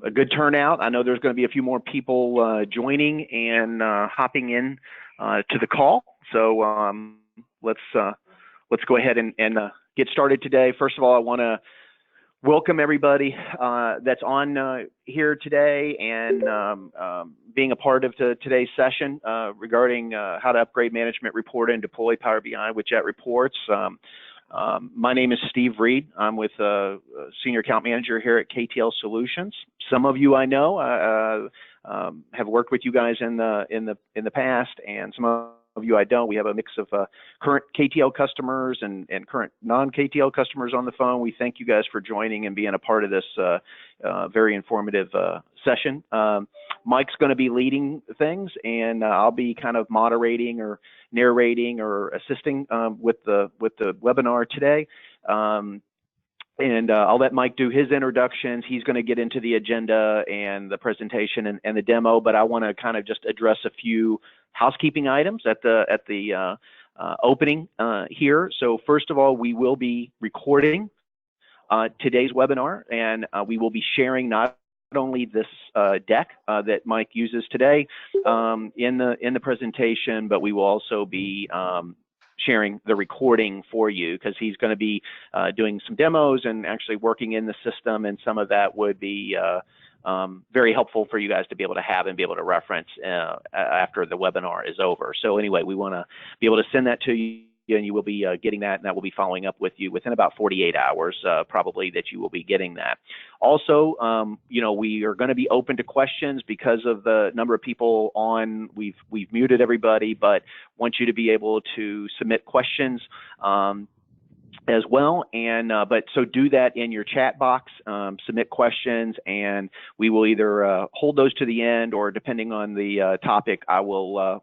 a good turnout. I know there's going to be a few more people joining and hopping in to the call. So let's go ahead and get started today. First of all, I want to welcome everybody that's on here today and being a part of today's session regarding how to upgrade management report and deploy Power BI with Jet Reports. My name is Steve Reed. I'm with Senior Account Manager here at KTL Solutions. Some of you I know have worked with you guys in the past, and some of you I don't. We have a mix of current KTL customers and current non-KTL customers on the phone. We thank you guys for joining and being a part of this very informative session. Mike's going to be leading things, and I'll be kind of moderating or narrating or assisting with the webinar today. And I'll let Mike do his introductions. He's going to get into the agenda and the presentation and the demo, but I want to kind of just address a few housekeeping items at the opening here. So first of all, we will be recording today's webinar, and we will be sharing not only this deck that Mike uses today in the presentation, but we will also be sharing the recording for you, because he's going to be doing some demos and actually working in the system, and some of that would be very helpful for you guys to be able to have and be able to reference after the webinar is over. So anyway, we want to be able to send that to you, and you will be getting that, and that will be following up with you within about 48 hours, probably, that you will be getting that. Also, you know, we are going to be open to questions because of the number of people on. We've muted everybody, but want you to be able to submit questions as well, and but so do that in your chat box, submit questions, and we will either hold those to the end, or depending on the topic, I will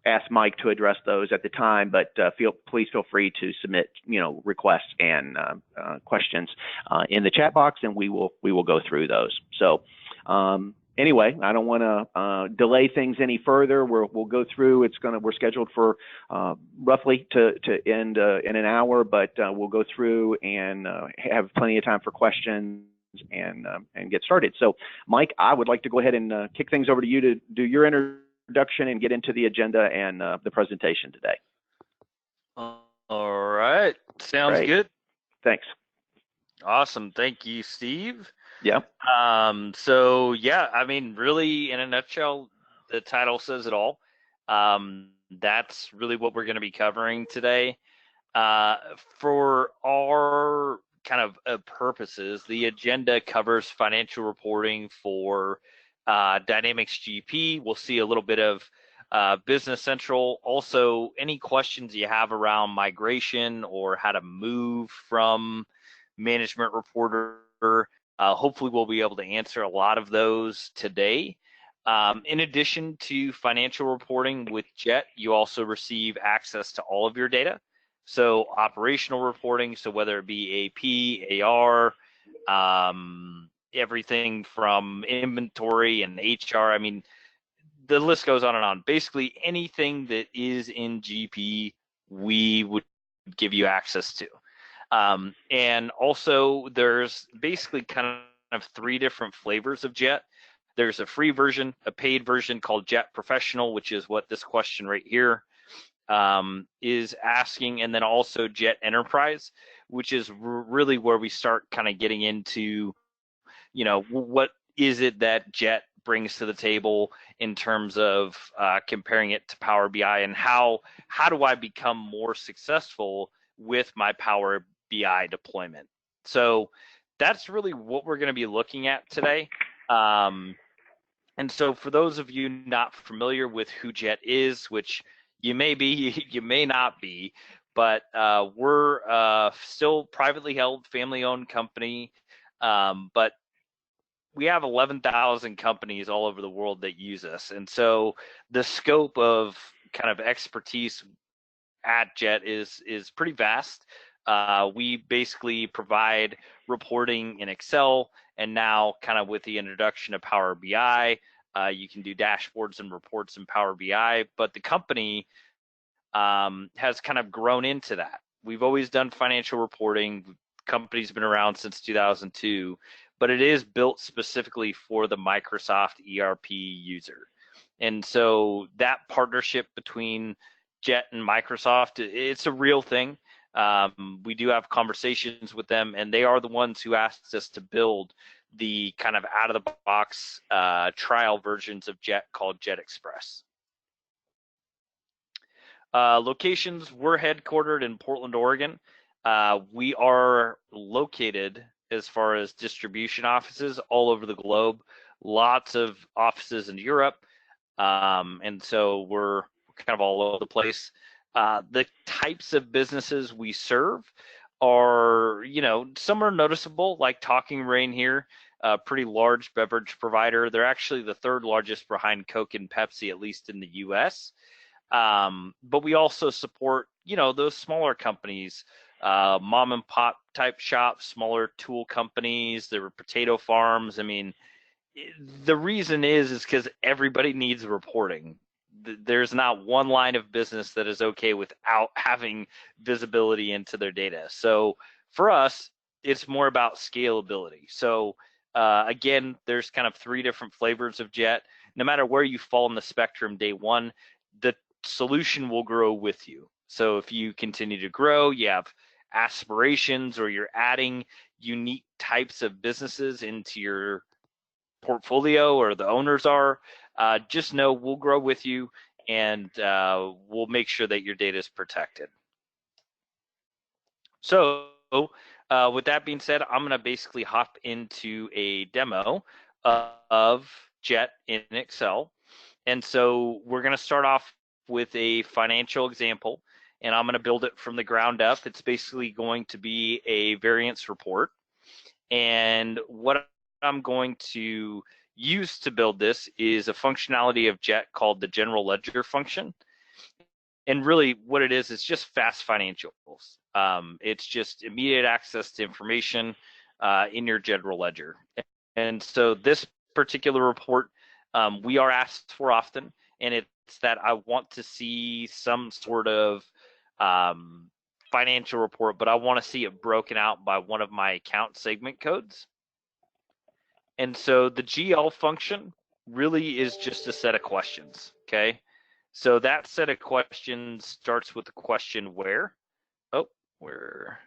ask Mike to address those at the time. But please feel free to submit, you know, requests and questions in the chat box, and we will go through those. So anyway, I don't want to delay things any further. We'll go through. We're scheduled for roughly to end in an hour, but we'll go through and have plenty of time for questions and get started. So Mike, I would like to go ahead and kick things over to you to do your introduction and get into the agenda and the presentation today. All right. Sounds good. Thanks. Awesome. Thank you, Steve. Yeah. So yeah, I mean, really, in a nutshell, the title says it all. That's really what we're going to be covering today. For our kind of purposes, the agenda covers financial reporting for Dynamics GP. We'll see a little bit of Business Central. Also, any questions you have around migration or how to move from Management Reporter, hopefully we'll be able to answer a lot of those today. In addition to financial reporting with Jet, you also receive access to all of your data. So operational reporting, so whether it be AP, AR, everything from inventory and HR, I mean, the list goes on and on. Basically, anything that is in GP, we would give you access to. And also, there's basically kind of three different flavors of Jet. There's a free version, a paid version called Jet Professional, which is what this question right here is asking, and then also Jet Enterprise, which is really where we start kind of getting into, you know, what is it that Jet brings to the table in terms of comparing it to Power BI, and how do I become more successful with my Power BI deployment. So that's really what we're going to be looking at today. And so for those of you not familiar with who Jet is, which you may be, you may not be, but we're still privately held, family-owned company, but we have 11,000 companies all over the world that use us. And so the scope of kind of expertise at Jet is pretty vast. We basically provide reporting in Excel, and now kind of with the introduction of Power BI, you can do dashboards and reports in Power BI, but the company has kind of grown into that. We've always done financial reporting. Company's been around since 2002, but it is built specifically for the Microsoft ERP user. And so that partnership between Jet and Microsoft, it's a real thing. We do have conversations with them, and they are the ones who asked us to build the kind of out-of-the-box trial versions of Jet called Jet Express. Locations, we're headquartered in Portland, Oregon. We are located, as far as distribution offices, all over the globe. Lots of offices in Europe, and so we're kind of all over the place. The types of businesses we serve are, some are noticeable, like Talking Rain here, a pretty large beverage provider. They're actually the third largest behind Coke and Pepsi, at least in the US. But we also support, those smaller companies, mom and pop type shops, smaller tool companies. There were potato farms. I mean, the reason is because everybody needs reporting. There's not one line of business that is okay without having visibility into their data. So for us, it's more about scalability. So again, there's kind of 3 different flavors of Jet. No matter where you fall in the spectrum day one, the solution will grow with you. So if you continue to grow, you have aspirations, or you're adding unique types of businesses into your portfolio, or the owners are, just know we'll grow with you, and we'll make sure that your data is protected. So with that being said, I'm going to basically hop into a demo of Jet in Excel. And so we're going to start off with a financial example, and I'm going to build it from the ground up. It's basically going to be a variance report. And what I'm going to use to build this is a functionality of Jet called the general ledger function. And really what it is just fast financials. It's just immediate access to information in your general ledger. And so this particular report, we are asked for often, and it's that I want to see some sort of financial report, but I want to see it broken out by one of my account segment codes. And so the GL function really is just a set of questions, okay? So that set of questions starts with the question where. Oh, where?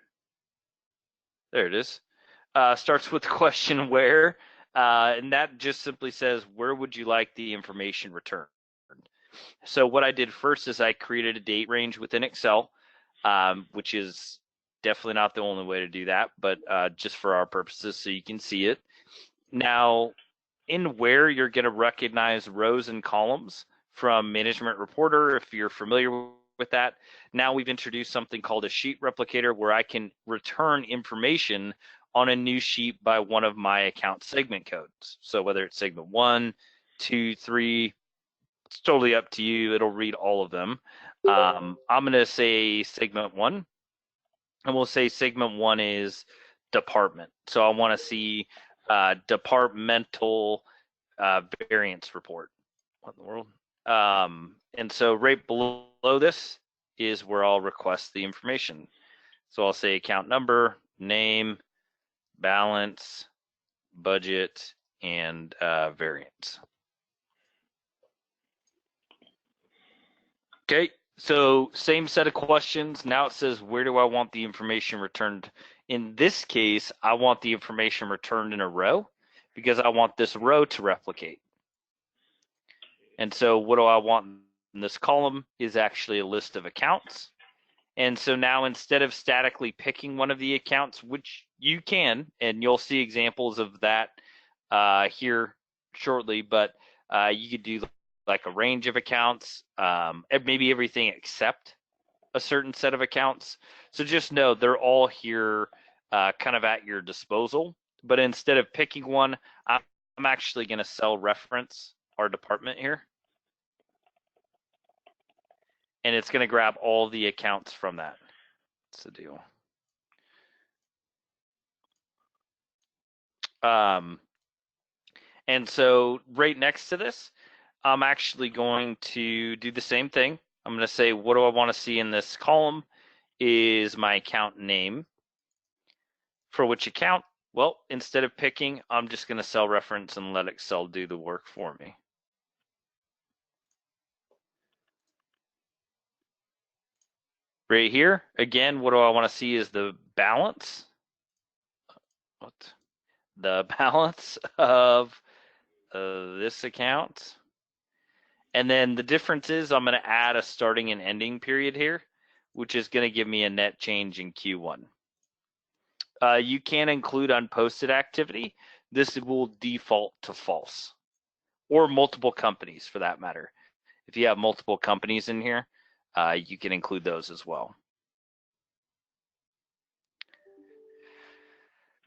There it is. Starts with the question where, and that just simply says, where would you like the information returned? So what I did first is I created a date range within Excel, which is definitely not the only way to do that, but just for our purposes so you can see it. Now, in where you're going to recognize rows and columns from Management Reporter, if you're familiar with that. Now we've introduced something called a sheet replicator, where I can return information on a new sheet by one of my account segment codes. So whether it's segment 1, 2, 3, it's totally up to you. It'll read all of them. I'm going to say segment 1, and we'll say segment 1 is department. So I want to see departmental variance report. What in the world? And so right below this is where I'll request the information. So I'll say account number, name, balance, budget, and variance. Okay, so same set of questions. Now it says, where do I want the information returned? In this case, I want the information returned in a row because I want this row to replicate. And so what do I want in this column is actually a list of accounts. And so now instead of statically picking one of the accounts, which you can, and you'll see examples of that here shortly, but you could do like a range of accounts, maybe everything except a certain set of accounts. So just know they're all here kind of at your disposal. But instead of picking one, I'm actually going to cell reference our department here. And it's going to grab all the accounts from that. That's the deal. And so right next to this, I'm actually going to do the same thing. I'm going to say, what do I want to see in this column is my account name. For which account? Well, instead of picking, I'm just going to cell reference and let Excel do the work for me. Right here, again, what do I want to see is the balance. What? The balance of this account. And then the difference is I'm going to add a starting and ending period here, which is going to give me a net change in Q1. You can include unposted activity. This will default to false, or multiple companies for that matter. If you have multiple companies in here, you can include those as well.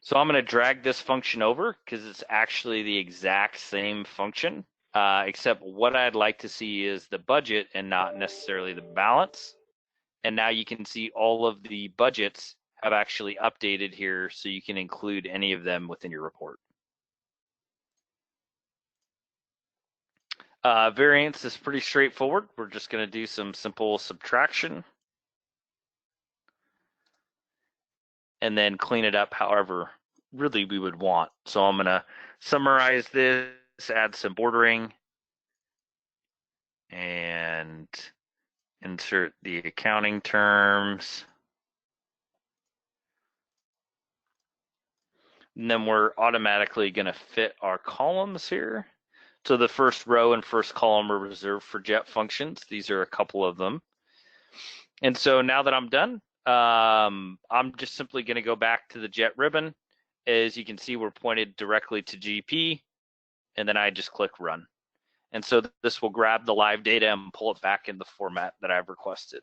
So I'm going to drag this function over because it's actually the exact same function, except what I'd like to see is the budget and not necessarily the balance. And now you can see all of the budgets have actually updated here, so you can include any of them within your report. Variance is pretty straightforward. We're just going to do some simple subtraction and then clean it up however really we would want. So I'm going to summarize this, add some bordering, and insert the accounting terms. And then we're automatically going to fit our columns here. So the first row and first column are reserved for jet functions. These are a couple of them. And so now that I'm done, I'm just simply going to go back to the jet ribbon. As you can see, we're pointed directly to GP, and then I just click run. And so this will grab the live data and pull it back in the format that I've requested.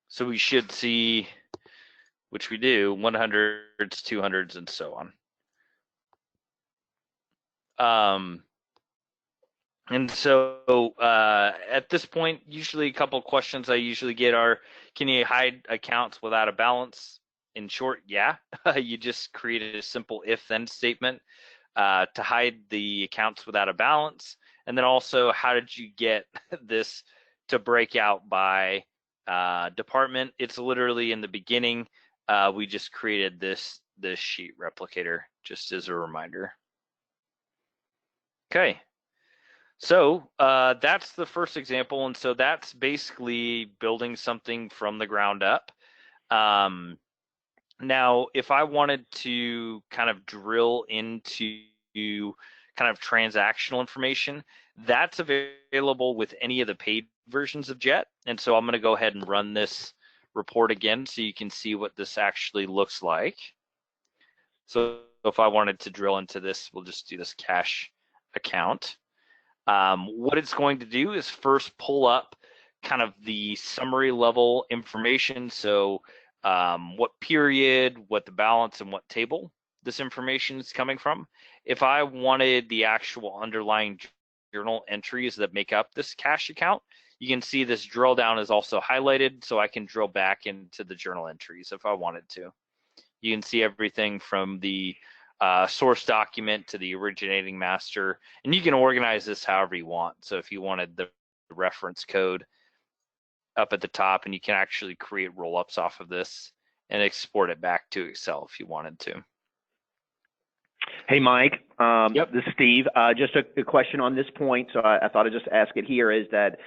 So we should see, which we do, 100s, 200s, and so on. And so at this point, usually a couple of questions I usually get are, can you hide accounts without a balance? In short, yeah. You just created a simple if-then statement to hide the accounts without a balance. And then also, how did you get this to break out by department? It's literally in the beginning. We just created this sheet replicator just as a reminder. Okay. So that's the first example, and so that's basically building something from the ground up. Now, if I wanted to kind of drill into kind of transactional information, that's available with any of the paid versions of Jet. And so I'm going to go ahead and run this report again so you can see what this actually looks like. So if I wanted to drill into this, we'll just do this cash account. What it's going to do is first pull up kind of the summary level information. So what period, what the balance, and what table this information is coming from. If I wanted the actual underlying journal entries that make up this cash account, you can see this drill down is also highlighted, so I can drill back into the journal entries if I wanted to. You can see everything from the source document to the originating master, and you can organize this however you want. So if you wanted the reference code up at the top, and you can actually create roll-ups off of this and export it back to Excel if you wanted to. Hey, Mike. Yep. This is Steve. Just a question on this point, so I thought I'd just ask it here, is that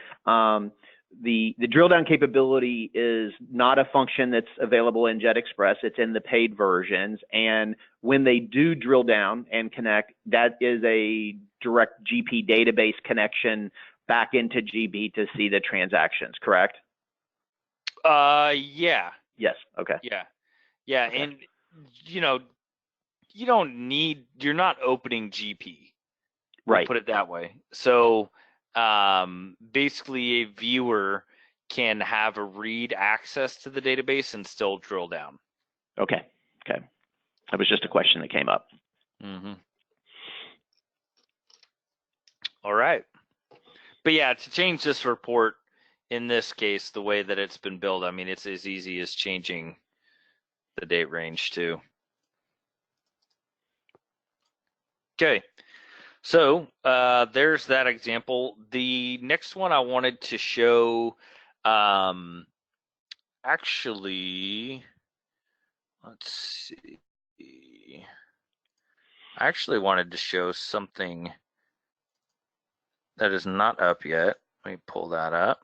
the drill down capability is not a function that's available in Jet Express. It's in the paid versions. And when they do drill down and connect, that is a direct GP database connection back into GB to see the transactions, correct? Yeah. Yes. Okay. Yeah. Okay. And you know, you're not opening GP. We'll Right. put it that way. So basically a viewer can have a read access to the database and still drill down. Okay. That was just a question that came up. Mm-hmm. All right. But yeah, to change this report, in this case, the way that it's been built, I mean, it's as easy as changing the date range too. Okay. So there's that example. The next one I wanted to show, actually, let's see. I actually wanted to show something that is not up yet. Let me pull that up.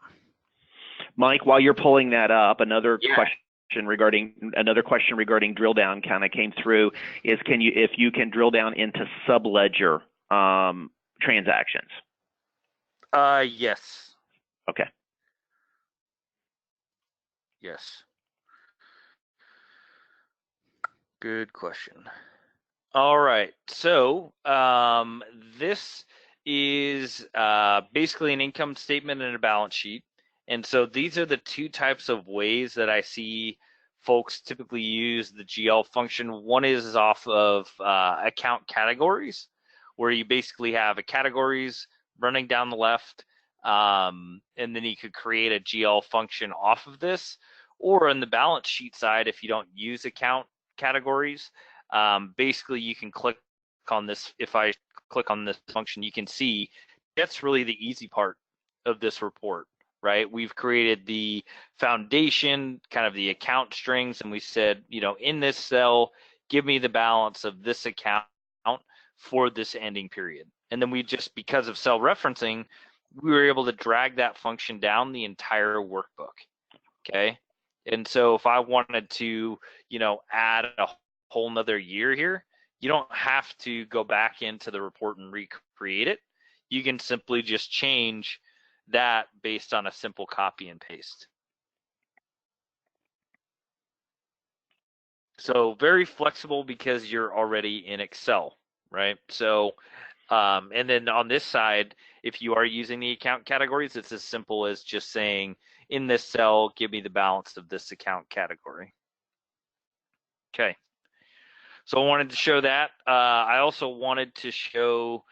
Mike, while you're pulling that up, another Yeah. question regarding drill down kind of came through is if you can drill down into subledger transactions. Yes. Okay. Yes. Good question. All right. So this is basically an income statement and a balance sheet. And so these are the two types of ways that I see folks typically use the GL function. One is off of account categories, where you basically have a categories running down the left, and then you could create a GL function off of this. Or on the balance sheet side, if you don't use account categories, basically you can click on this. If I click on this function, you can see that's really the easy part of this report, right? We've created the foundation, kind of the account strings, and we said, in this cell, give me the balance of this account for this ending period. And then we just, because of cell referencing, we were able to drag that function down the entire workbook, okay? And so if I wanted to, add a whole nother year here, you don't have to go back into the report and recreate it. You can simply just change that based on a simple copy and paste. So very flexible because you're already in Excel, right? So, and then on this side, if you are using the account categories, it's as simple as just saying, in this cell, give me the balance of this account category. Okay. So I wanted to show that. I also wanted to show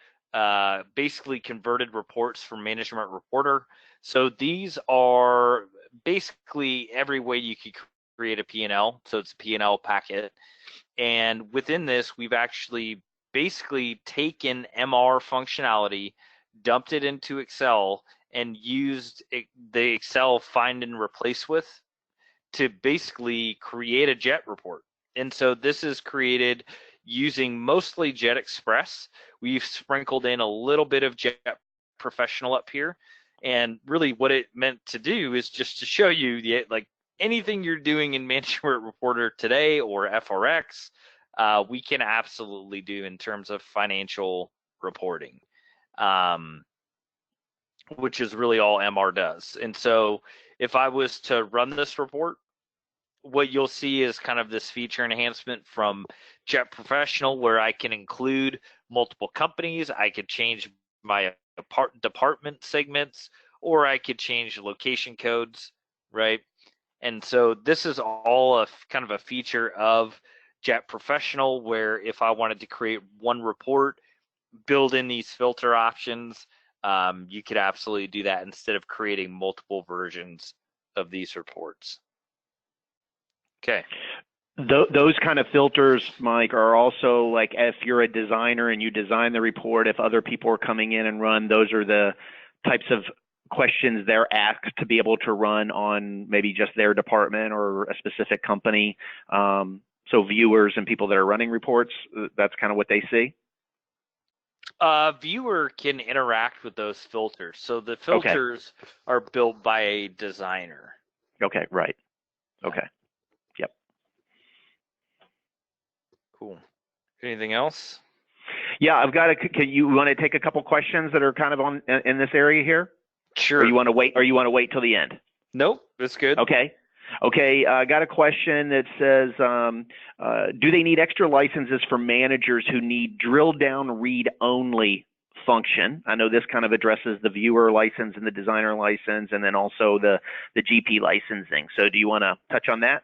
basically converted reports from Management Reporter. So these are basically every way you could create a P&L. So it's a P&L packet. And within this, we've actually basically taken MR functionality, dumped it into Excel, and used the Excel find and replace with to basically create a JET report. And so this is created using mostly JET Express. We've sprinkled in a little bit of JET Professional up here. And really what it meant to do is just to show you like anything you're doing in Management Reporter today or FRX, we can absolutely do in terms of financial reporting, which is really all MR does. And so if I was to run this report, what you'll see is kind of this feature enhancement from JET Professional, where I can include multiple companies. I could change my department segments, or I could change location codes, right? And so this is all a kind of a feature of JET Professional, where if I wanted to create one report, build in these filter options, you could absolutely do that instead of creating multiple versions of these reports. Okay. Those kind of filters, Mike, are also like if you're a designer and you design the report, if other people are coming in and run, those are the types of questions they're asked to be able to run on maybe just their department or a specific company. So viewers and people that are running reports, that's kind of what they see. Viewer can interact with those filters. So the filters are built by a designer. Okay, right. Okay. Yep. Cool. Anything else? Yeah, I've got can you want to take a couple questions that are kind of on in this area here? Sure. Or you want to wait till the end? Nope, that's good. Okay. I got a question that says, do they need extra licenses for managers who need drill down read only function? I know this kind of addresses the viewer license and the designer license, and then also the GP licensing. So do you want to touch on that?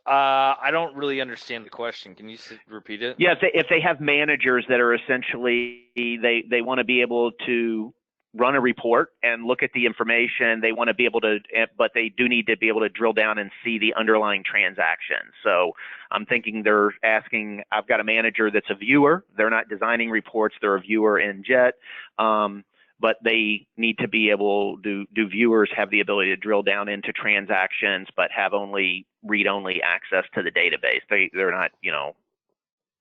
I don't really understand the question. Can you repeat it? Yeah, if they have managers that are essentially, they want to be able to run a report and look at the information. They want to be able to, but they do need to be able to drill down and see the underlying transaction. So I'm thinking they're asking, I've got a manager that's a viewer. They're not designing reports. They're a viewer in JET. but they need to be able, do viewers have the ability to drill down into transactions, but have only read-only access to the database? They're not,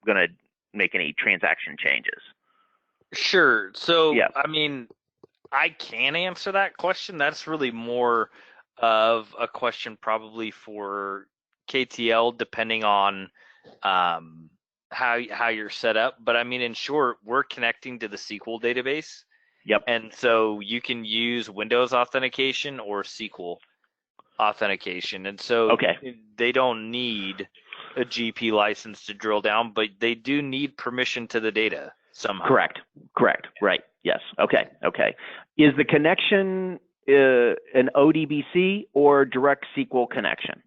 going to make any transaction changes. Sure. So, Yeah. I mean, I can answer that question. That's really more of a question probably for KTL, depending on how you're set up. But I mean, in short, we're connecting to the SQL database. Yep. And so you can use Windows authentication or SQL authentication. And so Okay. they don't need a GP license to drill down, but they do need permission to the data somehow. Correct. Right. Yes. Okay. Is the connection an ODBC or direct SQL connection?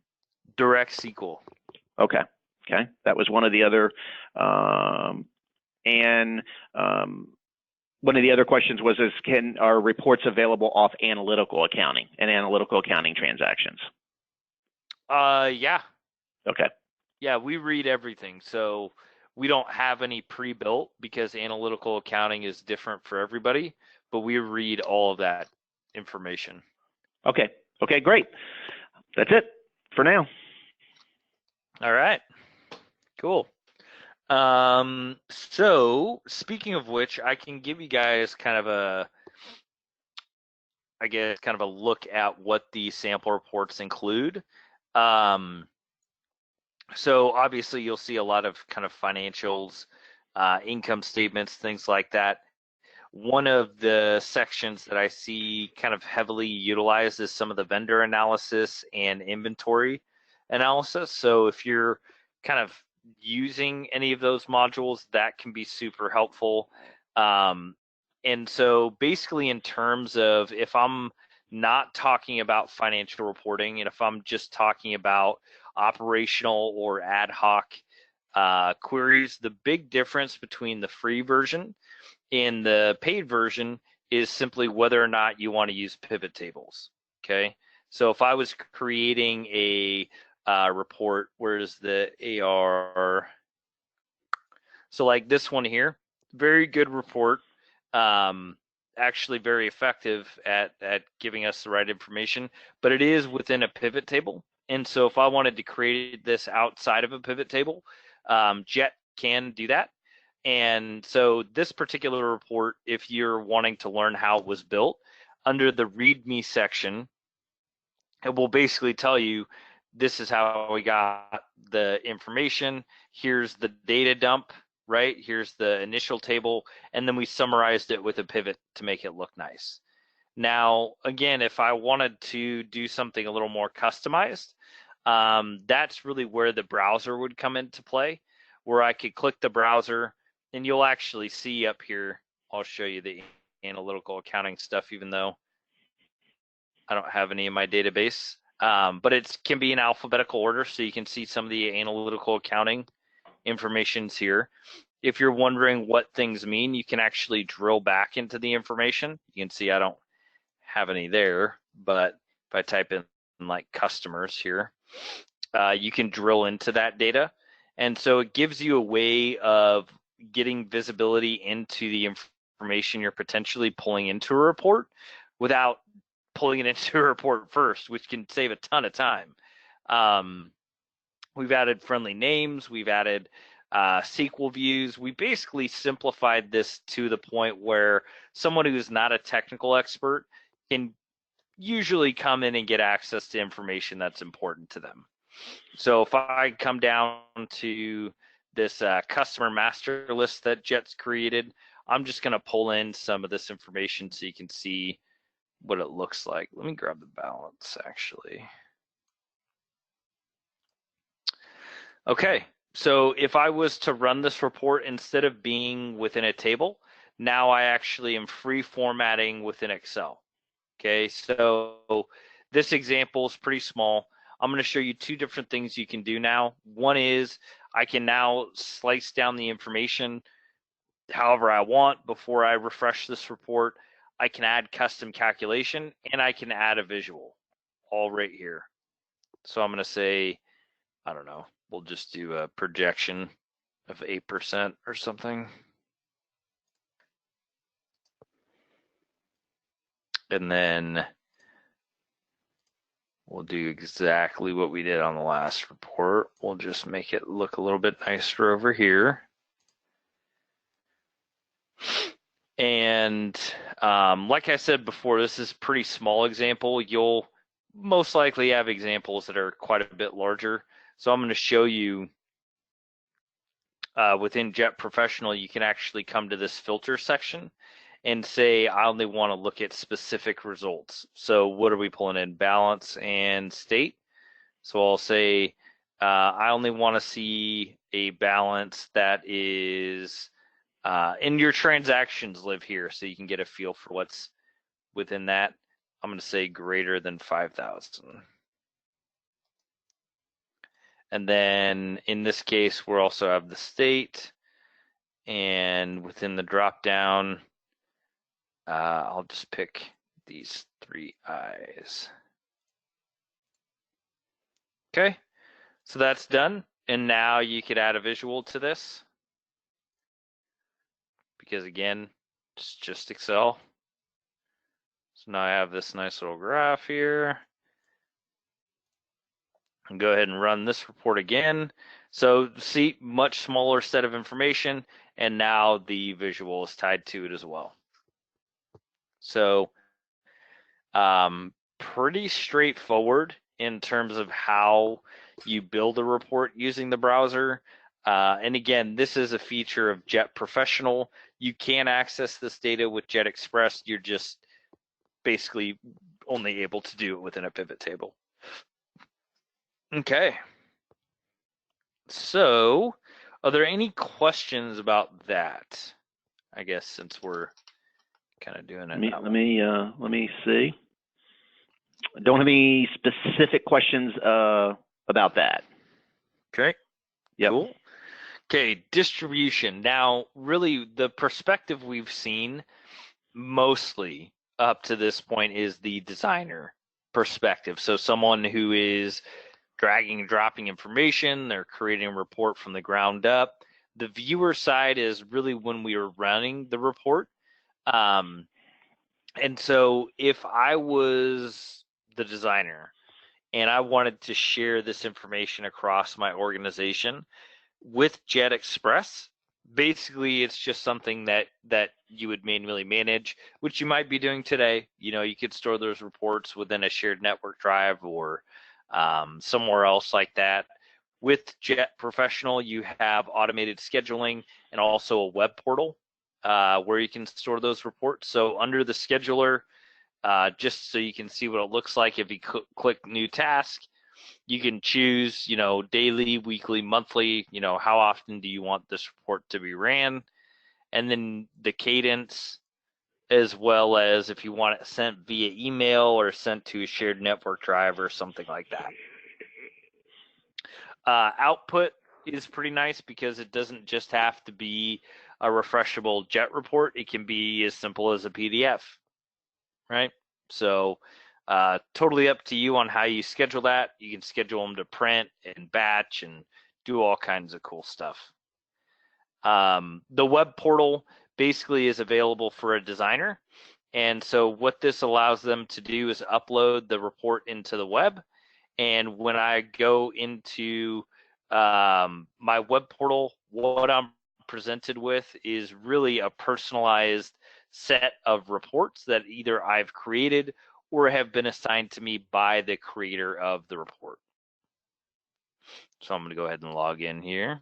Direct SQL. Okay. That was one of the other, one of the other questions was, are reports available off analytical accounting and analytical accounting transactions? Yeah. Okay. Yeah, we read everything. So we don't have any pre-built because analytical accounting is different for everybody, but we read all of that information. Okay, great. That's it for now. All right. Cool. So speaking of which, I can give you guys kind of a look at what the sample reports include. So obviously you'll see a lot of kind of financials, income statements, things like that. One of the sections that I see kind of heavily utilized is some of the vendor analysis and inventory analysis. So if you're kind of using any of those modules, that can be super helpful. And so basically in terms of, if I'm not talking about financial reporting and if I'm just talking about operational or ad hoc queries, the big difference between the free version and the paid version is simply whether or not you want to use pivot tables. Okay, so if I was creating a report, where's the AR? So like this one here, very good report, actually very effective at giving us the right information, but it is within a pivot table. And so if I wanted to create this outside of a pivot table, Jet can do that. And so this particular report, if you're wanting to learn how it was built, under the README section, it will basically tell you, this is how we got the information. Here's the data dump, right? Here's the initial table, and then we summarized it with a pivot to make it look nice. Now, again, if I wanted to do something a little more customized, that's really where the browser would come into play, where I could click the browser, and you'll actually see up here, I'll show you the analytical accounting stuff, even though I don't have any in my database. But it can be in alphabetical order, so you can see some of the analytical accounting information's here. If you're wondering what things mean, you can actually drill back into the information. You can see I don't have any there, but if I type in like customers here, you can drill into that data. And so it gives you a way of getting visibility into the information you're potentially pulling into a report without pulling it into a report first, which can save a ton of time. We've added friendly names, we've added SQL views. We basically simplified this to the point where someone who's not a technical expert can usually come in and get access to information that's important to them. So if I come down to this customer master list that Jet's created, I'm just going to pull in some of this information so you can see what it looks like. Let me grab the balance actually. Okay, so if I was to run this report, instead of being within a table, now I actually am free formatting within Excel. Okay, so this example is pretty small. I'm going to show you two different things you can do now. One is I can now slice down the information however I want before I refresh this report. I can add custom calculation and I can add a visual all right here. So I'm going to say, I don't know, we'll just do a projection of 8% or something. And then we'll do exactly what we did on the last report. We'll just make it look a little bit nicer over here. And like I said before, this is a pretty small example. You'll most likely have examples that are quite a bit larger. So I'm going to show you within Jet Professional, you can actually come to this filter section and say, I only want to look at specific results. So what are we pulling in? Balance and state. So I'll say, I only want to see a balance that is, and your transactions live here, so you can get a feel for what's within that. I'm going to say greater than 5,000. And then in this case, we'll also have the state. And within the drop down, I'll just pick these 3 eyes. Okay, so that's done. And now you could add a visual to this, because again, it's just Excel. So now I have this nice little graph here. And go ahead and run this report again. So see, much smaller set of information, and now the visual is tied to it as well. So pretty straightforward in terms of how you build a report using the browser. And again, this is a feature of Jet Professional. You can access this data with Jet Express. You're just basically only able to do it within a pivot table. Okay. So, are there any questions about that? I guess since we're kind of doing it. Let me see. I don't have any specific questions about that. Okay. Yep. Cool. Okay, distribution. Now, really, the perspective we've seen mostly up to this point is the designer perspective. So someone who is dragging and dropping information, they're creating a report from the ground up. The viewer side is really when we are running the report. And so if I was the designer and I wanted to share this information across my organization with Jet Express, basically it's just something that you would manually manage, which you might be doing today. You know, you could store those reports within a shared network drive or somewhere else like that. With Jet Professional, you have automated scheduling and also a web portal where you can store those reports. So under the scheduler, just so you can see what it looks like, if you click new task, you can choose, you know, daily, weekly, monthly, you know, how often do you want this report to be ran? And then the cadence, as well as if you want it sent via email or sent to a shared network drive or something like that. Output is pretty nice because it doesn't just have to be a refreshable Jet report. It can be as simple as a PDF, right? So totally up to you on how you schedule that. You can schedule them to print and batch and do all kinds of cool stuff. The web portal basically is available for a designer. And so what this allows them to do is upload the report into the web. And when I go into my web portal, what I'm presented with is really a personalized set of reports that either I've created or have been assigned to me by the creator of the report. So I'm going to go ahead and log in here.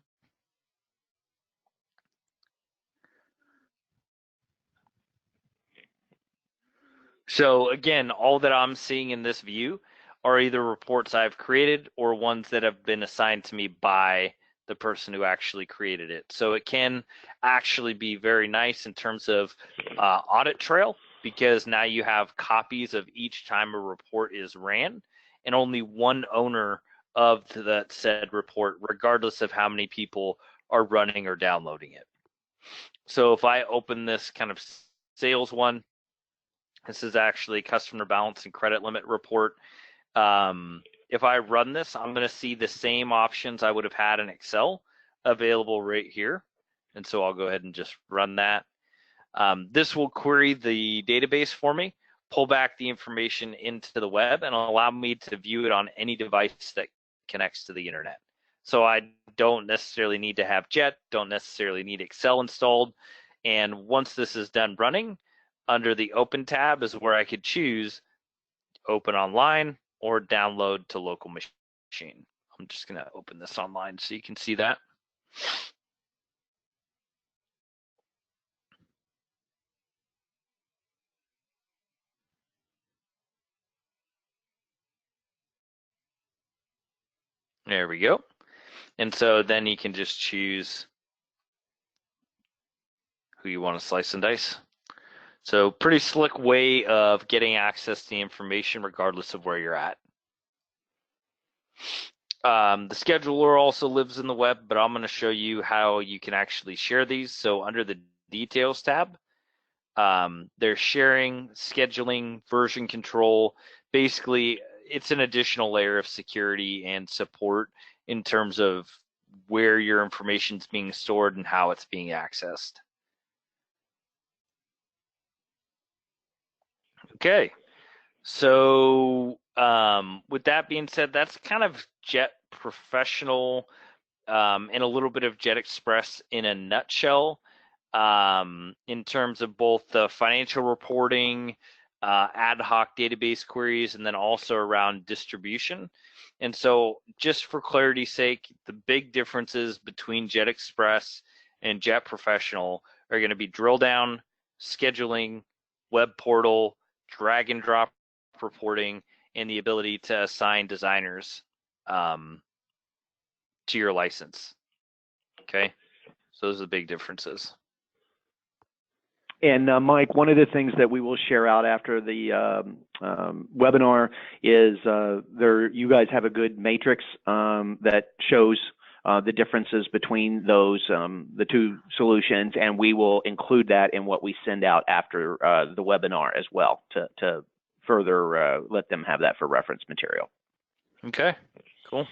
So again, all that I'm seeing in this view are either reports I've created or ones that have been assigned to me by the person who actually created it. So it can actually be very nice in terms of audit trail, because now you have copies of each time a report is ran and only one owner of that said report, regardless of how many people are running or downloading it. So if I open this kind of sales one, this is actually customer balance and credit limit report. If I run this, I'm going to see the same options I would have had in Excel available right here. And so I'll go ahead and just run that. This will query the database for me, pull back the information into the web and allow me to view it on any device that connects to the internet. So I don't necessarily need to have Jet, don't necessarily need Excel installed. And once this is done running, under the Open tab is where I could choose Open Online or Download to Local Machine. I'm just going to open this online so you can see that. There we go. And so then you can just choose who you want to slice and dice. So pretty slick way of getting access to the information regardless of where you're at. The scheduler also lives in the web, but I'm going to show you how you can actually share these. So under the Details tab, there's sharing, scheduling, version control. Basically, it's an additional layer of security and support in terms of where your information is being stored and how it's being accessed. Okay, so with that being said, that's kind of Jet Professional and a little bit of Jet Express in a nutshell. In terms of both the financial reporting, ad hoc database queries, and then also around distribution. And so just for clarity's sake, the big differences between Jet Express and Jet Professional are going to be drill down, scheduling, web portal, drag and drop reporting, and the ability to assign designers to your license. Okay, so those are the big differences. And Mike, one of the things that we will share out after the webinar is you guys have a good matrix that shows the differences between those the two solutions, and we will include that in what we send out after the webinar as well to further let them have that for reference material. Okay, cool.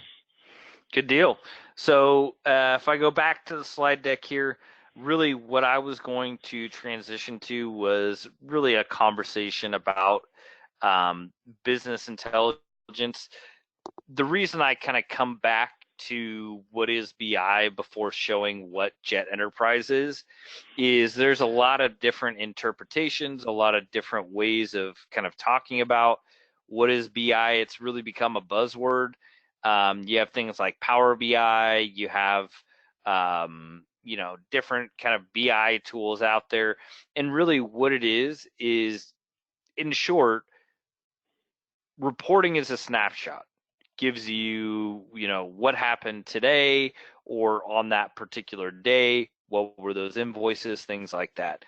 Good deal. So if I go back to the slide deck here, really what I was going to transition to was really a conversation about business intelligence. The reason I kind of come back to what is BI before showing what Jet Enterprise is there's a lot of different interpretations, a lot of different ways of kind of talking about what is BI. It's really become a buzzword. You have things like Power BI, you have different kind of BI tools out there, and really what it is in short, reporting is a snapshot. Gives you what happened today or on that particular day, what were those invoices, things like that.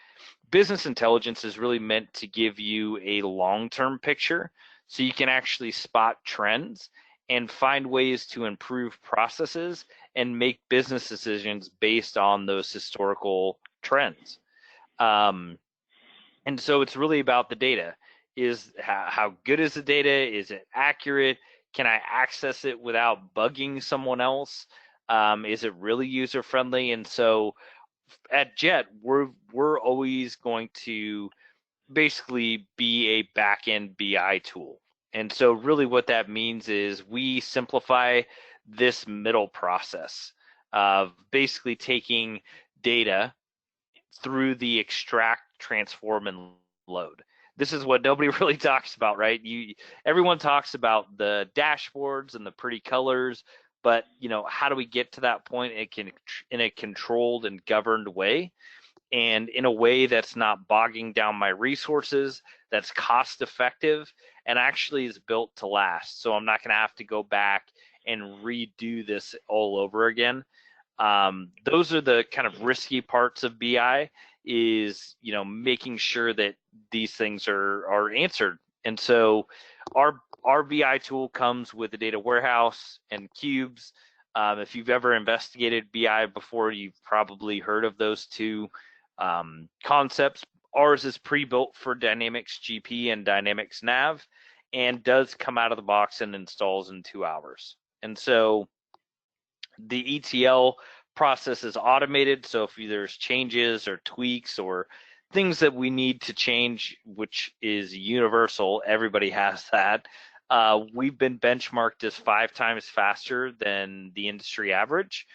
Business intelligence is really meant to give you a long-term picture so you can actually spot trends and find ways to improve processes and make business decisions based on those historical trends. And so it's really about the data. Is how good is the data? Is it accurate? Can I access it without bugging someone else? Is it really user friendly? And so at Jet, we're always going to basically be a back-end BI tool. And so really what that means is we simplify this middle process of basically taking data through the extract, transform, and load. This is what nobody really talks about, right? Everyone talks about the dashboards and the pretty colors, but how do we get to that point in a controlled and governed way? And in a way that's not bogging down my resources, that's cost effective, and actually is built to last. So I'm not going to have to go back and redo this all over again. Those are the kind of risky parts of BI, is making sure that these things are answered. And so our BI tool comes with a data warehouse and cubes. If you've ever investigated BI before, you've probably heard of those two concepts. Ours is pre-built for Dynamics GP and Dynamics Nav, and does come out of the box and installs in 2 hours. And so the ETL process is automated. So if there's changes or tweaks or things that we need to change, which is universal, everybody has that. We've been benchmarked as 5 times faster than the industry average.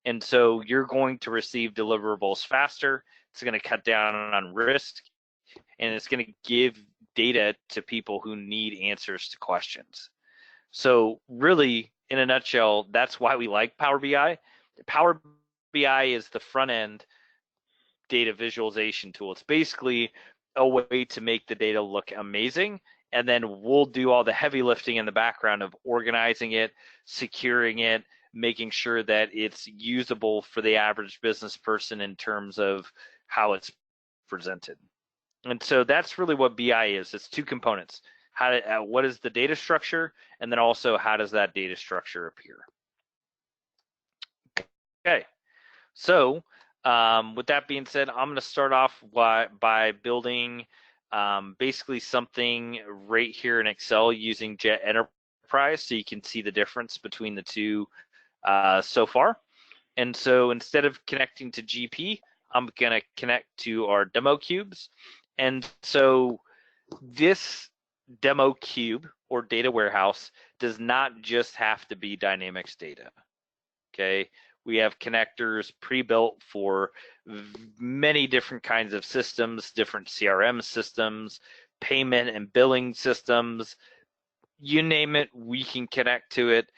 And so you're going to receive deliverables faster. It's going to cut down on risk, and it's going to give data to people who need answers to questions. So really, in a nutshell, that's why we like Power BI. Power BI is the front end data visualization tool. It's basically a way to make the data look amazing, and then we'll do all the heavy lifting in the background of organizing it, securing it, making sure that it's usable for the average business person in terms of how it's presented. And so that's really what BI is. It's 2 components. What is the data structure, and then also how does that data structure appear? Okay, so with that being said, I'm going to start off by building basically something right here in Excel using Jet Enterprise, so you can see the difference between the two so far. And so instead of connecting to GP, I'm going to connect to our demo cubes. And so this demo cube or data warehouse does not just have to be Dynamics data. Okay, we have connectors pre-built for many different kinds of systems, different CRM systems, payment and billing systems, you name it, we can connect to it.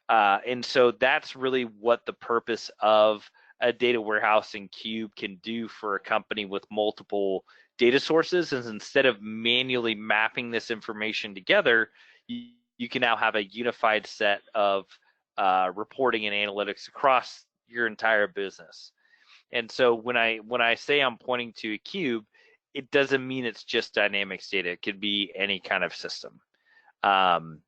And so that's really what the purpose of a data warehouse in Cube can do for a company with multiple data sources, is instead of manually mapping this information together, you can now have a unified set of reporting and analytics across your entire business. And so when I say I'm pointing to a cube, it doesn't mean it's just Dynamics data. It could be any kind of system. And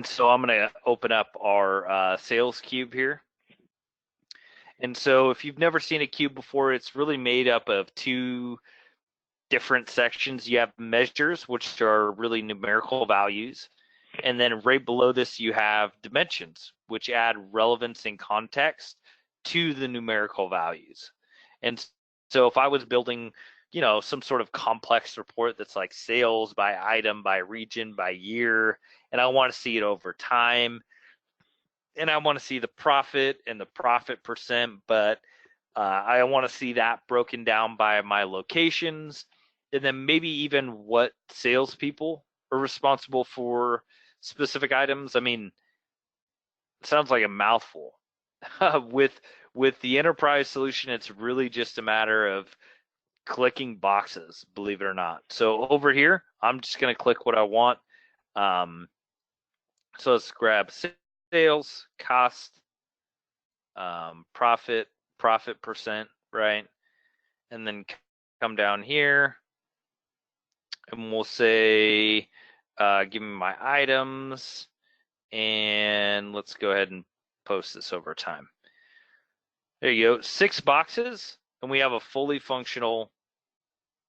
so I'm going to open up our sales cube here. And so if you've never seen a cube before, it's really made up of 2 different sections. You have measures, which are really numerical values. And then right below this, you have dimensions, which add relevance and context to the numerical values. And so if I was building, some sort of complex report that's like sales by item, by region, by year, and I want to see it over time, and I want to see the profit and the profit percent, but I want to see that broken down by my locations, and then maybe even what salespeople are responsible for specific items. I mean, it sounds like a mouthful. with the enterprise solution, it's really just a matter of clicking boxes, believe it or not. So over here, I'm just going to click what I want. So let's grab sales, cost, profit percent, right? And then come down here, and we'll say, give me my items, and let's go ahead and post this over time. There you go, 6 boxes, and we have a fully functional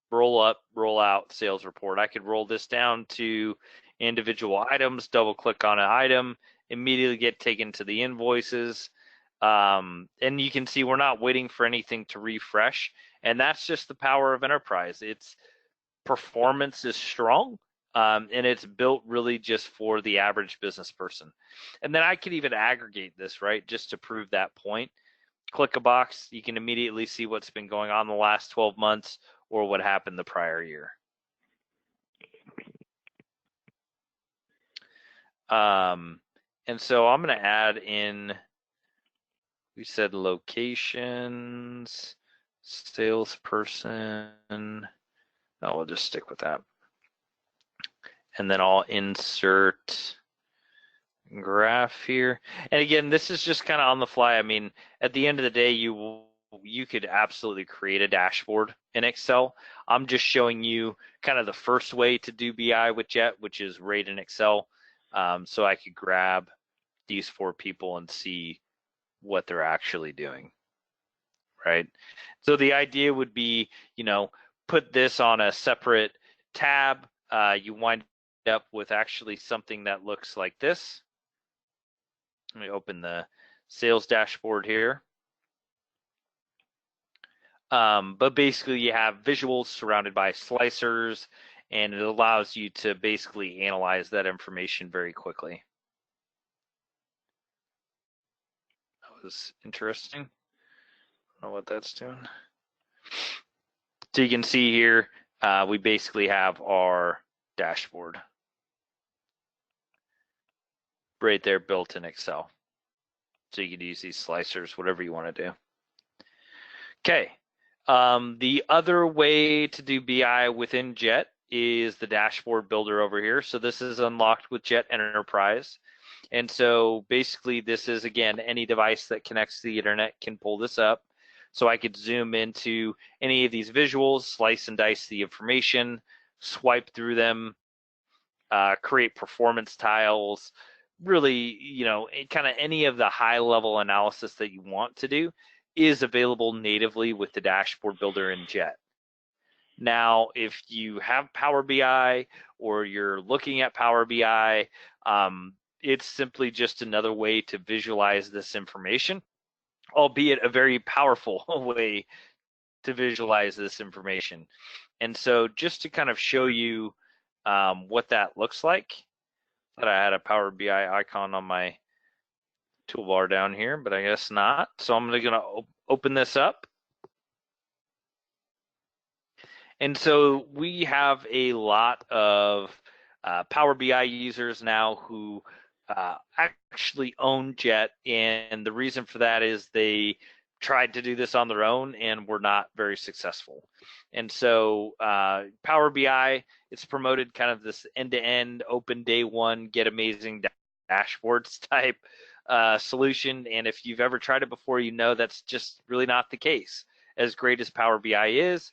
roll up, roll out sales report. I could roll this down to individual items, double click on an item, immediately get taken to the invoices. And you can see we're not waiting for anything to refresh. And that's just the power of enterprise. Its performance is strong, and it's built really just for the average business person. And then I could even aggregate this, right, just to prove that point. Click a box, you can immediately see what's been going on the last 12 months or what happened the prior year. And so I'm going to add in, we said locations, salesperson. Oh, we'll just stick with that. And then I'll insert graph here. And again, this is just kind of on the fly. I mean, at the end of the day, you could absolutely create a dashboard in Excel. I'm just showing you kind of the first way to do BI with Jet, which is right in Excel. So I could grab these 4 people and see what they're actually doing, right? So the idea would be, put this on a separate tab. You wind up with actually something that looks like this. Let me open the sales dashboard here. But basically you have visuals surrounded by slicers, and it allows you to basically analyze that information very quickly. That was interesting. I don't know what that's doing. So you can see here, we basically have our dashboard right there built in Excel. So you can use these slicers, whatever you want to do. Okay. The other way to do BI within Jet is the dashboard builder over here. So this is unlocked with Jet Enterprise. And so basically this is, again, any device that connects to the internet can pull this up. So I could zoom into any of these visuals, slice and dice the information, swipe through them, create performance tiles, really, kind of any of the high level analysis that you want to do is available natively with the dashboard builder in Jet. Now, if you have Power BI or you're looking at Power BI, it's simply just another way to visualize this information, albeit a very powerful way to visualize this information. And so just to kind of show you what that looks like, I had a Power BI icon on my toolbar down here, but I guess not. So I'm going to open this up. And so we have a lot of Power BI users now who actually own Jet, and the reason for that is they tried to do this on their own and were not very successful. And so Power BI, it's promoted kind of this end-to-end open day one, get amazing dashboards type solution. And if you've ever tried it before, you know that's just really not the case. As great as Power BI is,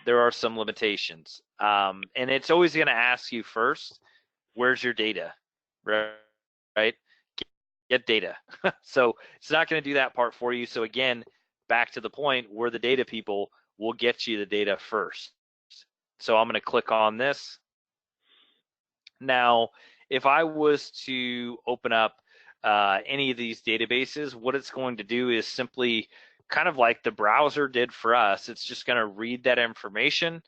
there are some limitations. And it's always going to ask you first, where's your data, right? Get data. So it's not going to do that part for you. So again, back to the point, we're the data people, we'll get you the data first. So I'm going to click on this. Now, if I was to open up any of these databases, what it's going to do is simply kind of like the browser did for us, it's just going to read that information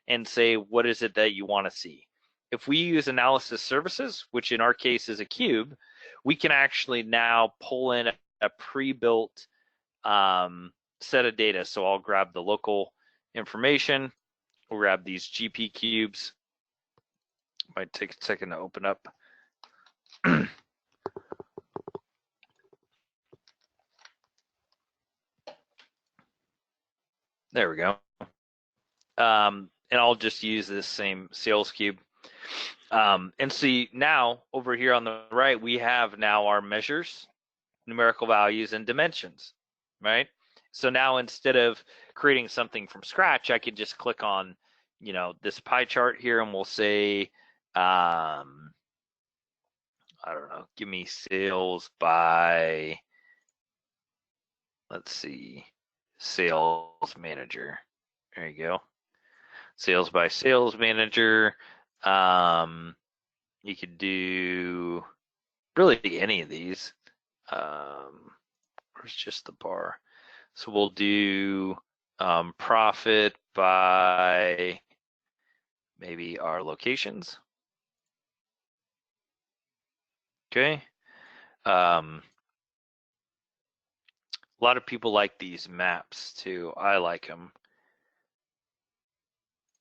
and say, what is it that you want to see? If we use analysis services, which in our case is a cube, we can actually now pull in a pre-built set of data. So I'll grab the local information, we'll grab these GP cubes. Might take a second to open up. There we go. And I'll just use this same sales cube. And see now over here on the right, we have now our measures, numerical values, and dimensions, right? So now instead of creating something from scratch, I could just click on, this pie chart here, and we'll say, I don't know, give me sales by, let's see, sales manager. There you go. Sales by sales manager. You could do really any of these. Where's just the bar? So we'll do profit by maybe our locations. Okay. A lot of people like these maps too. I like them.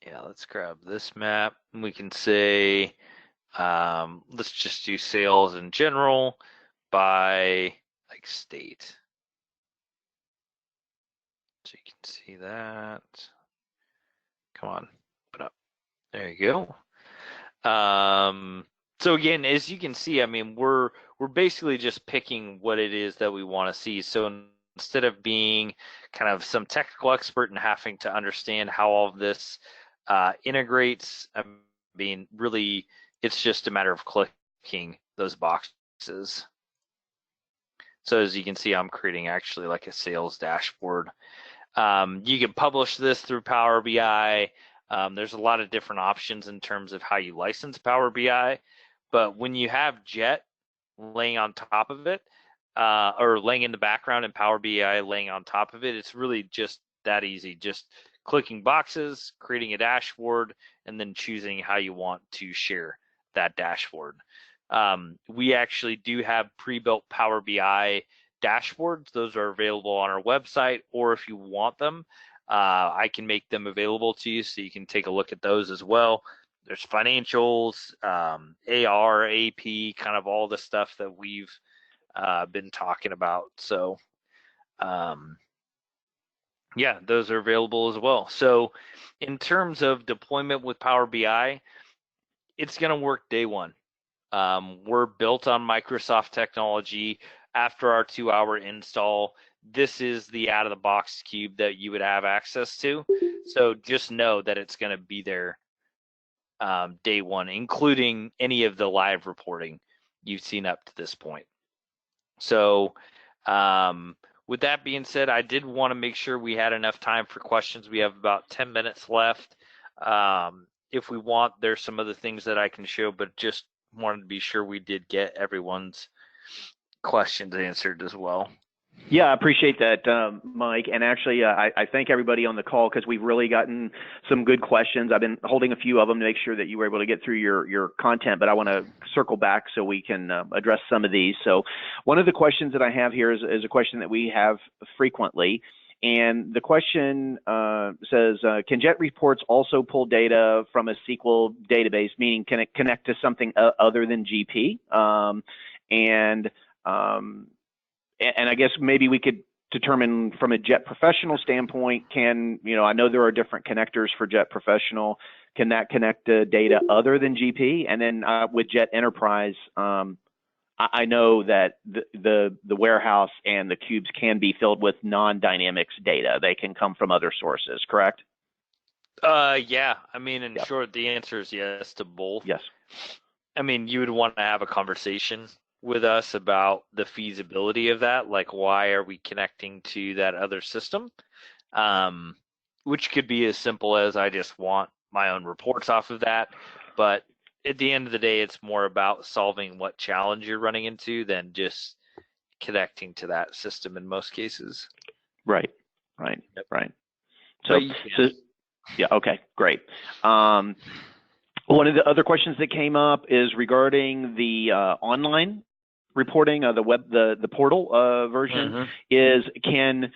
Yeah, let's grab this map. We can say, let's just do sales in general by like state. So you can see that. Come on, put up. There you go. So again, as you can see, I mean, we're basically just picking what it is that we want to see. So instead of being kind of some technical expert and having to understand how all of this integrates, I mean, really, it's just a matter of clicking those boxes. So as you can see, I'm creating actually like a sales dashboard. You can publish this through Power BI. There's a lot of different options in terms of how you license Power BI, but when you have Jet laying on top of it, or laying in the background and Power BI laying on top of it, it's really just that easy. Just clicking boxes, creating a dashboard, and then choosing how you want to share that dashboard. We actually do have pre-built Power BI dashboards. Those are available on our website, or if you want them, I can make them available to you so you can take a look at those as well. There's financials, AR, AP, kind of all the stuff that we've been talking about. So, yeah, those are available as well. So, in terms of deployment with Power BI, it's going to work day one. We're built on Microsoft technology. After our 2-hour install, this is the out-of-the-box cube that you would have access to. So just know that it's going to be there day one, including any of the live reporting you've seen up to this point. So with that being said, I did want to make sure we had enough time for questions. We have about 10 minutes left. If we want, there's some other things that I can show, but just wanted to be sure we did get everyone's questions answered as well. Yeah, I appreciate that, Mike. And actually, I thank everybody on the call because we've really gotten some good questions. I've been holding a few of them to make sure that you were able to get through your content, but I want to circle back so we can address some of these. So one of the questions that I have here is a question that we have frequently. And the question says, can JET reports also pull data from a SQL database, meaning can it connect to something other than GP? And I guess maybe we could determine from a JET Professional standpoint, I know there are different connectors for JET Professional. Can that connect to data other than GP? And then with JET Enterprise, I know that the warehouse and the cubes can be filled with non-Dynamics data. They can come from other sources, correct? Yeah. I mean, in short, the answer is yes to both. Yes. I mean, you would want to have a conversation with us about the feasibility of that, like why are we connecting to that other system, which could be as simple as I just want my own reports off of that. But at the end of the day, it's more about solving what challenge you're running into than just connecting to that system in most cases. Right. Yep. So yeah, okay, great. One of the other questions that came up is regarding the online reporting, the portal version. Is can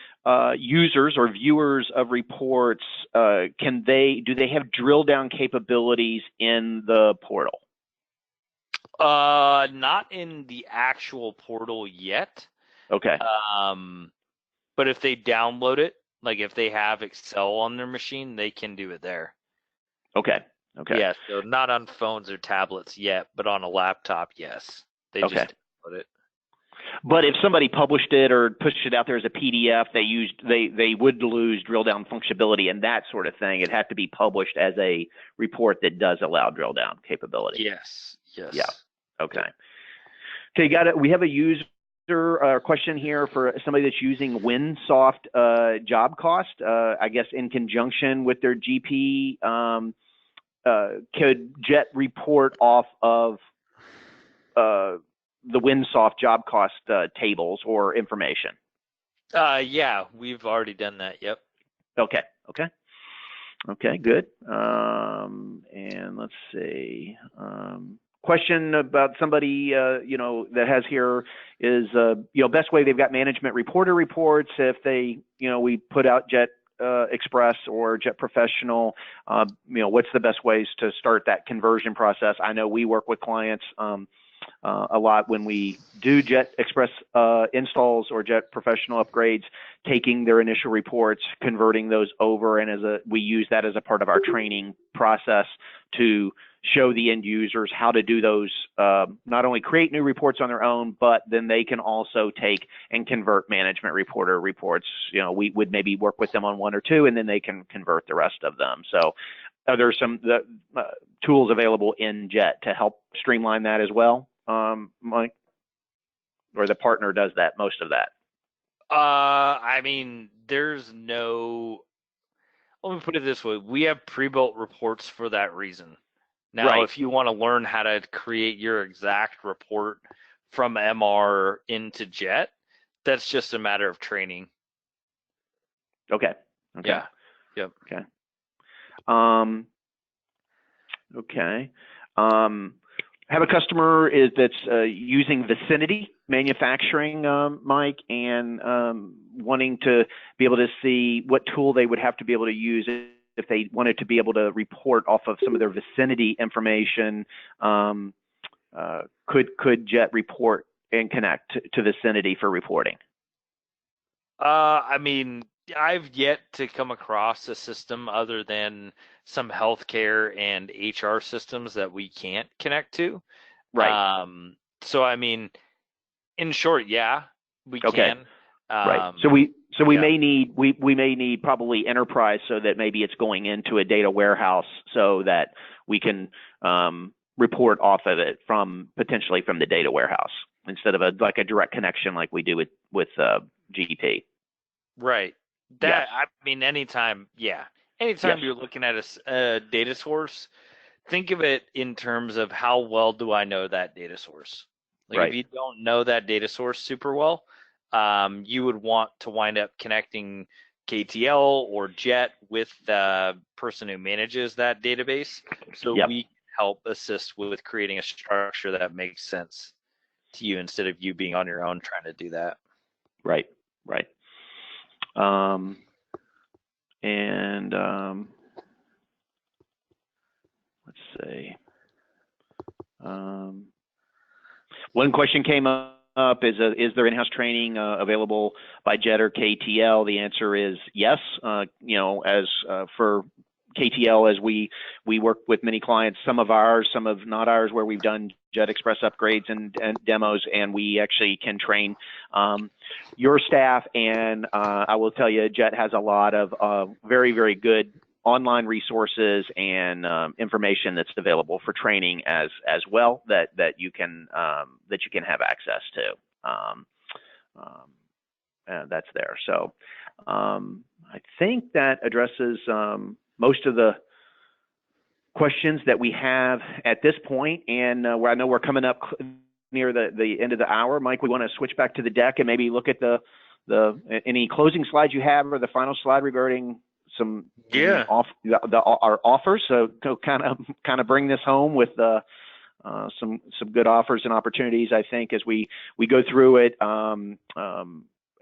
users or viewers of reports do they have drill down capabilities in the portal? Not in the actual portal yet. Okay. But if they download it, like if they have Excel on their machine, they can do it there. Okay. Yeah, so not on phones or tablets yet, but on a laptop, yes. They just download it. But if somebody published it or pushed it out there as a PDF, they would lose drill down functionality and that sort of thing. It had to be published as a report that does allow drill down capability. Yes. Yeah. Okay. Okay, got it. We have a user question here for somebody that's using WinSoft job cost. I guess in conjunction with their GP, could JET report off of the WinSoft job cost tables or information? Yeah, we've already done that. Yep. Okay, good. And let's see. Question about somebody that has here is best way they've got management reporter reports if they we put out JET Express or JET Professional. What's the best ways to start that conversion process? I know we work with clients a lot when we do JET Express installs or JET Professional upgrades, taking their initial reports, converting those over, and we use that as a part of our training process to show the end users how to do those, not only create new reports on their own, but then they can also take and convert management reporter reports. We would maybe work with them on one or two, and then they can convert the rest of them. So are there some tools available in JET to help streamline that as well, Mike? Or the partner does most of that? I mean, let me put it this way. We have pre-built reports for that reason. Now, if you want to learn how to create your exact report from MR into JET, that's just a matter of training. Okay. Okay. Yeah. Yep. Okay. Um, okay. Have a customer that's using Vicinity Manufacturing, Mike, and wanting to be able to see what tool they would have to be able to use if they wanted to be able to report off of some of their Vicinity information. Could Jet report and connect to Vicinity for reporting? I mean, I've yet to come across a system other than some healthcare and HR systems that we can't connect to. Right. So I mean, in short, yeah, we Okay. can. Right. So we Yeah. may need we may need probably enterprise so that maybe it's going into a data warehouse so that we can report off of it from potentially from the data warehouse instead of like a direct connection like we do with GP. Right. Yes. I mean, anytime, yeah. Yes. Anytime you're looking at a data source, think of it in terms of how well do I know that data source? Like if Right. you don't know that data source super well, you would want to wind up connecting KTL or Jet with the person who manages that database, so Yep. we can help assist with creating a structure that makes sense to you instead of you being on your own trying to do that. Right. Right. Um, and let's see. Um, One question came up is there in-house training available by Jet or KTL? The answer is yes. As for KTL, as we work with many clients, some of ours, some of not ours, where we've done Jet Express upgrades and demos, and we actually can train your staff. And I will tell you, Jet has a lot of very, very good online resources and information that's available for training as well that you can have access to. That's there. So I think that addresses most of the questions that we have at this point. And where I know we're coming up near the end of the hour, Mike, we want to switch back to the deck and maybe look at the any closing slides you have or the final slide regarding some Yeah. our offers. So kind of bring this home with some good offers and opportunities. I think as we go through it.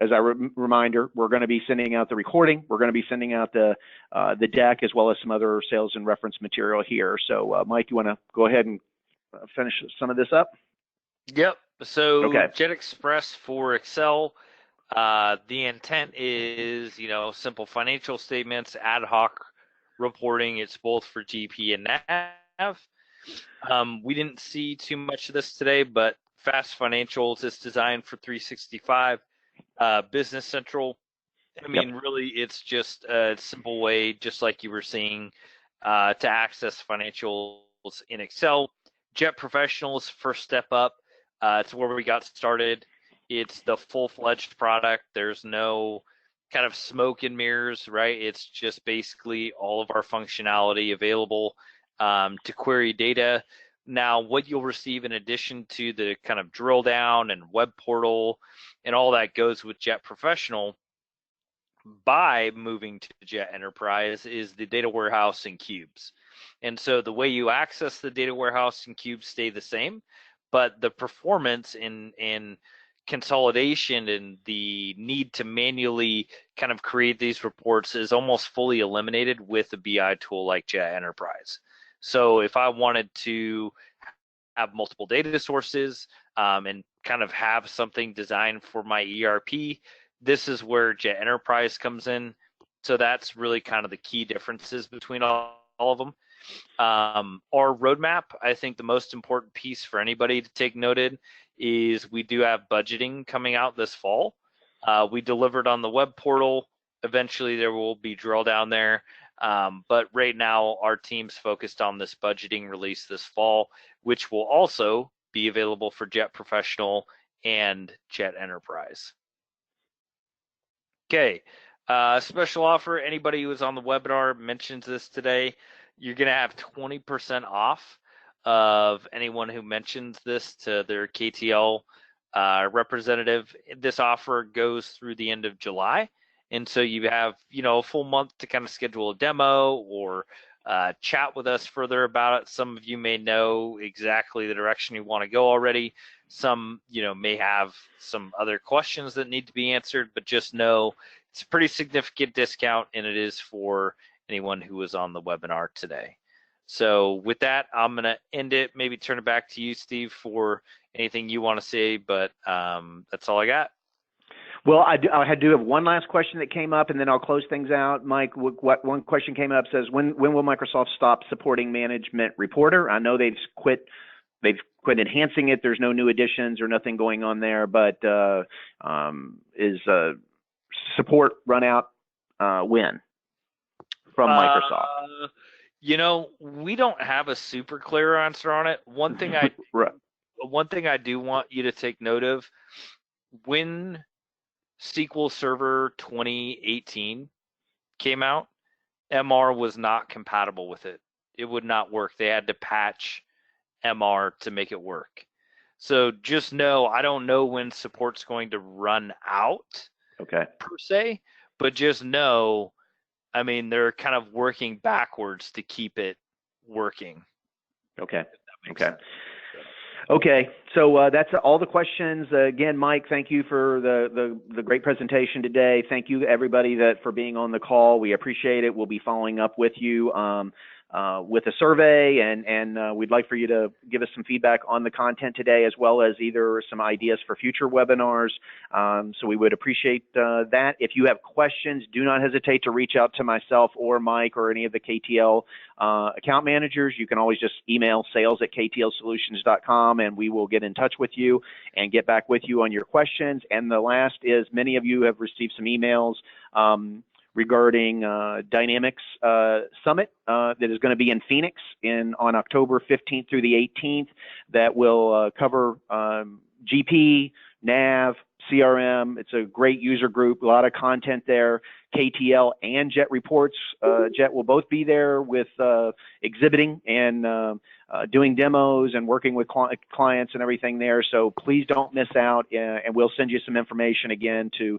As a reminder, we're going to be sending out the recording. We're going to be sending out the deck as well as some other sales and reference material here. So, Mike, you want to go ahead and finish some of this up? Yep. So Okay. Jet Express for Excel. The intent is, simple financial statements, ad hoc reporting. It's both for GP and NAV. We didn't see too much of this today, but Fast Financials is designed for 365. Business Central, I mean, really, it's just a simple way, just like you were seeing, to access financials in Excel. Jet Professional is first step up. It's where we got started. It's the full-fledged product. There's no kind of smoke and mirrors, right? It's just basically all of our functionality available to query data. Now, what you'll receive in addition to the kind of drill down and web portal and all that goes with Jet Professional by moving to Jet Enterprise is the data warehouse and cubes. And so the way you access the data warehouse and cubes stay the same, but the performance in consolidation and the need to manually kind of create these reports is almost fully eliminated with a BI tool like Jet Enterprise. So if I wanted to have multiple data sources and kind of have something designed for my ERP, this is where Jet Enterprise comes in. So that's really kind of the key differences between all of them. Our roadmap, I think the most important piece for anybody to take noted is we do have budgeting coming out this fall. We delivered on the web portal. Eventually there will be drill down there. But right now our team's focused on this budgeting release this fall, which will also be available for Jet Professional and Jet Enterprise. Okay, special offer. Anybody who was on the webinar mentions this today, you're going to have 20% off of anyone who mentions this to their KTL representative. This offer goes through the end of July, And so you have, a full month to kind of schedule a demo or chat with us further about it. Some of you may know exactly the direction you want to go already. Some, may have some other questions that need to be answered, but just know it's a pretty significant discount, and it is for anyone who was on the webinar today. So with that, I'm going to end it, maybe turn it back to you, Steve, for anything you want to say, but that's all I got. Well, I do have one last question that came up, and then I'll close things out. Mike, what one question came up says, when will Microsoft stop supporting Management Reporter? I know they've quit enhancing it. There's no new additions or nothing going on there, but is support run out when from Microsoft? We don't have a super clear answer on it. One thing I do want you to take note of, when SQL Server 2018 came out, MR was not compatible with it. It would not work. They had to patch MR to make it work. So just know, I don't know when support's going to run out, per se, but just know, they're kind of working backwards to keep it working. Okay. Okay, so that's all the questions. Again, Mike, thank you for the great presentation today. Thank you, everybody, for being on the call. We appreciate it. We'll be following up with you with a survey, and we'd like for you to give us some feedback on the content today, as well as either some ideas for future webinars. So we would appreciate that. If you have questions, do not hesitate to reach out to myself or Mike or any of the KTL account managers. You can always just email sales@ktlsolutions.com, and we will get in touch with you and get back with you on your questions. And the last is, many of you have received some emails regarding Dynamics Summit that is going to be in Phoenix on October 15th through the 18th, that will cover GP, NAV, CRM. It's a great user group, a lot of content there. KTL and Jet Reports. Jet will both be there with exhibiting and doing demos and working with clients and everything there. So please don't miss out, and we'll send you some information again to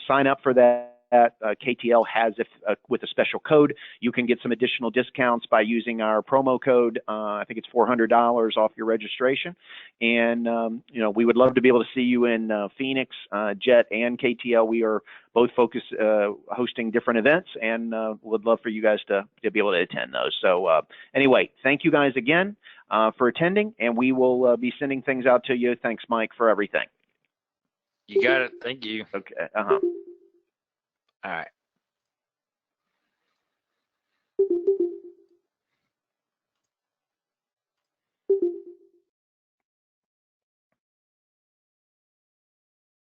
sign up for that. KTL has, with a special code, you can get some additional discounts by using our promo code. I think it's $400 off your registration. And we would love to be able to see you in Phoenix. Jet and KTL, we are both focused hosting different events, and would love for you guys to be able to attend those. So anyway, thank you guys again for attending, and we will be sending things out to you. Thanks, Mike, for everything. You got it. Thank you. Okay. All right.